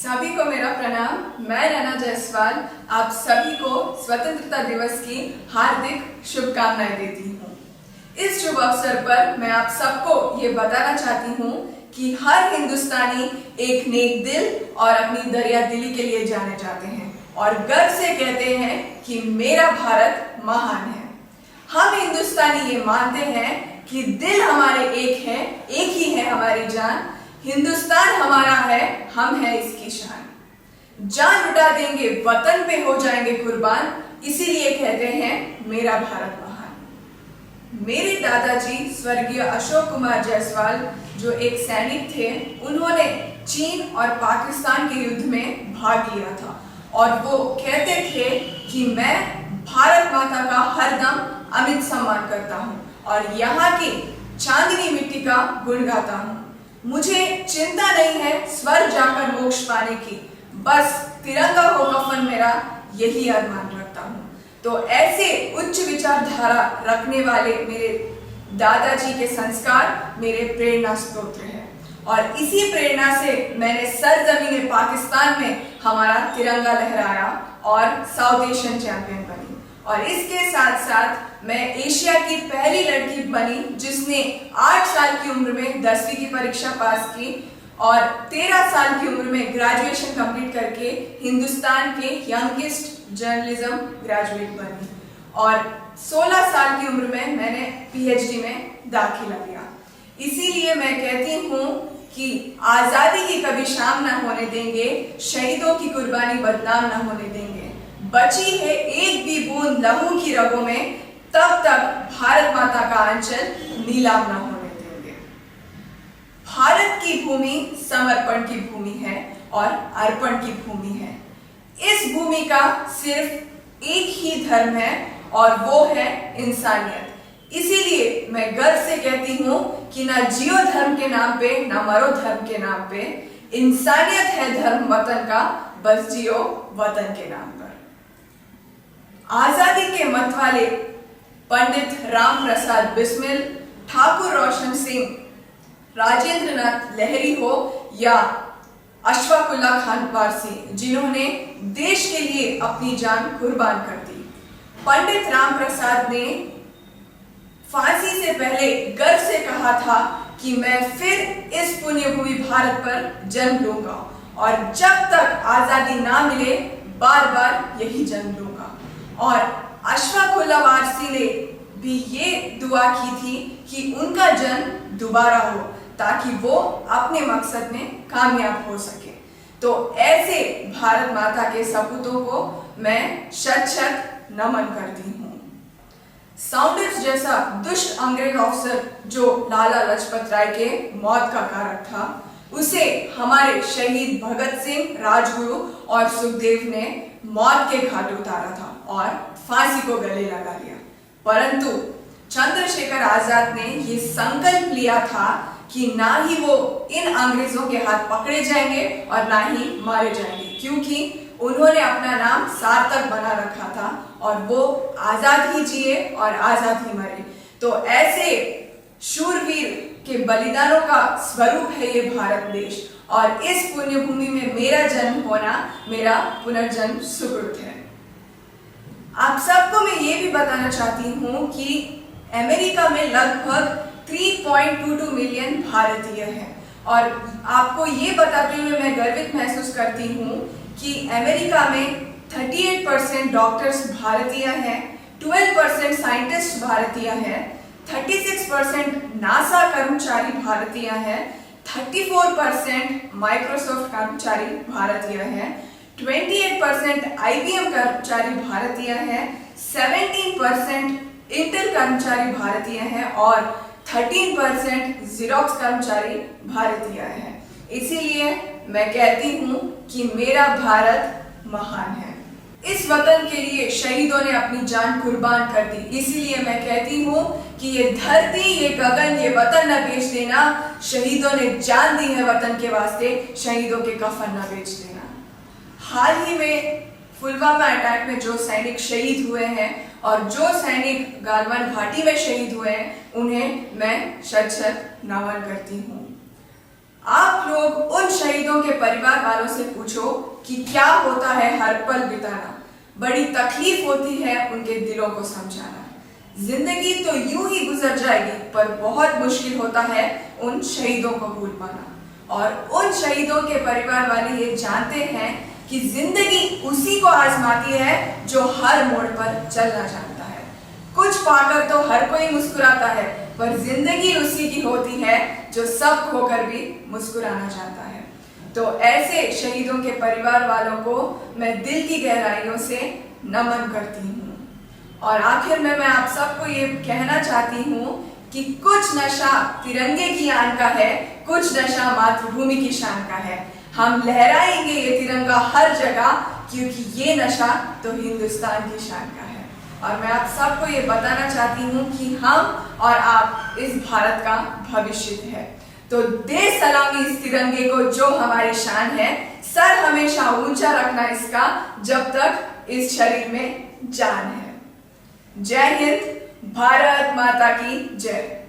सभी को मेरा प्रणाम। मैं रैना जायसवाल आप सभी को स्वतंत्रता दिवस की हार्दिक शुभकामनाएं देती हूँ। इस शुभ अवसर पर मैं आप सबको ये बताना चाहती हूँ कि हर हिंदुस्तानी एक नेक दिल और अपनी दरिया दिली के लिए जाने जाते हैं और गर्व से कहते हैं कि मेरा भारत महान है। हम हिंदुस्तानी ये मानते हैं कि दिल हमारे एक है, एक ही है हमारी जान। हिंदुस्तान हमारा है, हम है इसकी शान। जान लुटा देंगे, वतन पे हो जाएंगे कुर्बान, इसीलिए कहते हैं मेरा भारत महान। मेरे दादाजी स्वर्गीय अशोक कुमार जायसवाल जो एक सैनिक थे, उन्होंने चीन और पाकिस्तान के युद्ध में भाग लिया था और वो कहते थे कि मैं भारत माता का हरदम अमिट सम्मान करता हूँ और यहाँ की चांदनी मिट्टी का गुण गाता हूँ। मुझे चिंता नहीं है स्वर्ग जाकर मोक्ष पाने की, बस तिरंगा हो कफन मेरा, यही अरमान रखता हूँ। तो ऐसे उच्च विचारधारा रखने वाले मेरे दादाजी के संस्कार मेरे प्रेरणा स्रोत हैं और इसी प्रेरणा से मैंने सरजमीन पाकिस्तान में हमारा तिरंगा लहराया और साउथ एशियन चैंपियन बनी। और इसके साथ साथ मैं एशिया की पहली लड़की बनी जिसने 8 साल की उम्र में 10वीं की परीक्षा पास की और 13 साल की उम्र में ग्रेजुएशन कंप्लीट करके हिंदुस्तान के यंगेस्ट जर्नलिज्म ग्रेजुएट बनी और 16 साल की उम्र में मैंने पीएचडी में दाखिला लिया। इसीलिए मैं कहती हूँ कि आजादी की कभी शाम ना होने देंगे, शहीदों की कुर्बानी बदनाम ना होने देंगे। बची है एक भी बूंद लहू की रगों में, तब तक भारत माता का आंचल नीलाम ना होने देंगे। भारत की भूमि समर्पण की भूमि है और अर्पण की भूमि है। इस भूमि का सिर्फ एक ही धर्म है और वो है इंसानियत। इसीलिए मैं गर्व से कहती हूँ कि ना जियो धर्म के नाम पे, ना मरो धर्म के नाम पे, इंसानियत है धर्म वतन का, बस जियो वतन के नाम पर। आजादी के मत वाले पंडित राम प्रसाद बिस्मिल, ठाकुर रोशन सिंह, राजेंद्र नाथ लहरी हो या अशफाक उल्लाह खान पारसी, जिन्होंने देश के लिए अपनी जान कुर्बान कर दी। पंडित राम प्रसाद ने फांसी से पहले गर्व से कहा था कि मैं फिर इस पुण्य भूमि भारत पर जन्म लूंगा और जब तक आजादी ना मिले बार बार यही जन्म लूंगा। और अशफाक उल्लाह वारसी ने भी ये दुआ की थी कि उनका जन्म दोबारा हो ताकि वो अपने मकसद में कामयाब हो सके। तो ऐसे भारत माता के सपूतों को मैं शत शत नमन करती हूँ। साउंडर्स जैसा दुष्ट अंग्रेज अफसर जो लाला लाजपत राय के मौत का कारक था, उसे हमारे शहीद भगत सिंह, राजगुरु और सुखदेव ने मौत के घाट उतारा था और फांसी को गले लगा लिया। परंतु चंद्रशेखर आजाद ने ये संकल्प लिया था कि ना ही वो इन अंग्रेजों के हाथ पकड़े जाएंगे और ना ही मारे जाएंगे, क्योंकि उन्होंने अपना नाम सार्थक बना रखा था और वो आजाद ही जिए और आजाद ही मरे। तो ऐसे शूरवीर के बलिदानों का स्वरूप है ये भारत देश और इस पुण्य भूमि में मेरा जन्म होना मेरा पुनर्जन्म सुकृत है। आप सबको मैं ये भी बताना चाहती हूँ कि अमेरिका में लगभग 3.22 मिलियन भारतीय हैं और आपको ये बताते हुए मैं गर्वित महसूस करती हूँ कि अमेरिका में 38% डॉक्टर्स भारतीय हैं, 12% साइंटिस्ट भारतीय हैं, 36% नासा कर्मचारी भारतीय हैं, 34% माइक्रोसॉफ्ट कर्मचारी भारतीय हैं, 28% IBM कर्मचारी भारतीय हैं, 17% इंटेल कर्मचारी भारतीय हैं और 13% ज़ेरॉक्स कर्मचारी भारतीय हैं। इसीलिए मैं कहती हूँ कि मेरा भारत महान है। इस वतन के लिए शहीदों ने अपनी जान कुर्बान कर दी। इसीलिए मैं कहती हूँ कि ये धरती, ये गगन, ये वतन न बेच देना। शहीदों ने जान दी है वतन के वास्ते, शहीदों के कफन न बेच देना। हाल ही में पुलवामा अटैक में जो सैनिक शहीद हुए हैं और जो सैनिक गालवान घाटी में शहीद हुए हैं, उन्हें मैं शत शत नमन करती हूँ। आप लोग उन शहीदों के परिवार वालों से पूछो कि क्या होता है हर पल बिताना। बड़ी तकलीफ होती है उनके दिलों को समझाना। जिंदगी तो यूं ही गुजर जाएगी, पर बहुत मुश्किल होता है उन शहीदों को भूल पाना। और उन शहीदों के परिवार वाले ये जानते हैं कि जिंदगी उसी को आजमाती है जो हर मोड़ पर चलना जानता है। कुछ पाकर तो हर कोई मुस्कुराता है, पर जिंदगी उसी की होती है जो सब खोकर भी मुस्कुराना चाहता है। तो ऐसे शहीदों के परिवार वालों को मैं दिल की गहराइयों से नमन करती हूँ। और आखिर में मैं आप सबको ये कहना चाहती हूँ कि कुछ नशा तिरंगे की आन का है, कुछ नशा मातृभूमि की शान का है। हम लहराएंगे ये तिरंगा हर जगह, क्योंकि ये नशा तो हिंदुस्तान की शान का है। और मैं आप सबको ये बताना चाहती हूँ कि हम और आप इस भारत का भविष्य है। तो दे सलामी इस तिरंगे को जो हमारी शान है। सर हमेशा ऊंचा रखना इसका जब तक इस शरीर में जान है। जय हिंद, भारत माता की जय।